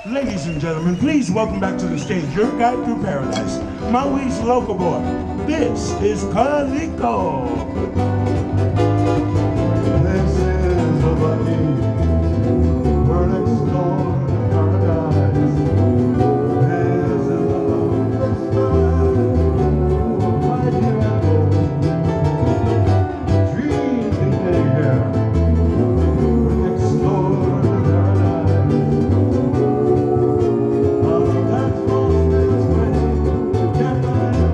Ladies and gentlemen, please welcome back to the stage your guide through paradise, Maui's local boy. This is Calico. This is a buddy. We're next door to paradise. This is the love right here at home. Dream can take here. We're next door to paradise. That's lost its way. Can't find it.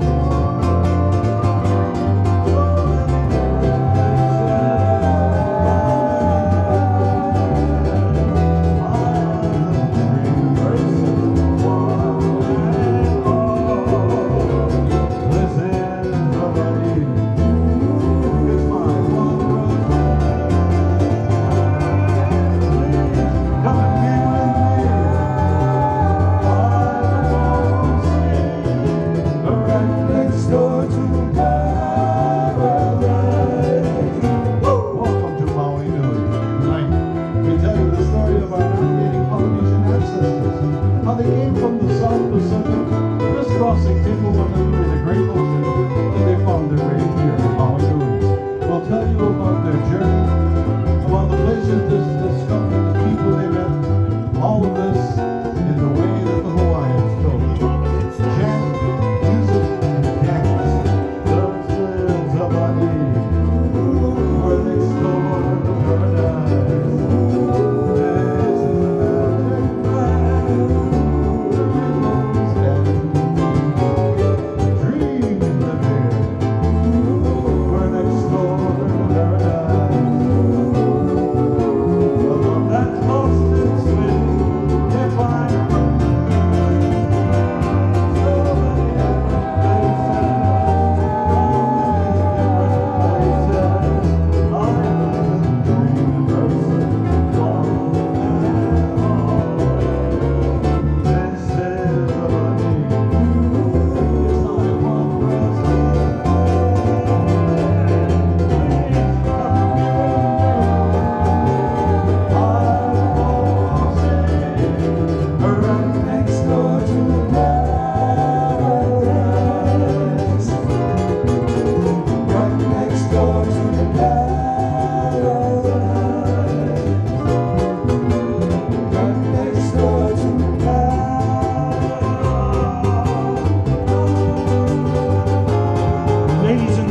How they came from the South Pacific, crisscrossing Timbuktu in the Great Ocean, and they found their way here in Maui. We'll tell you about their journey, about the places they discovered, the people they met, all of this in the way that the Hawaiians told it. Chant, music, and dance. This is a body. We're next door to paradise.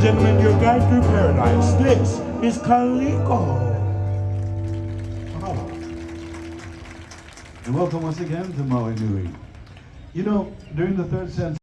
Gentlemen, your guide through paradise. This is Calico. And welcome once again to Maui Nui. You know, during the 3rd century,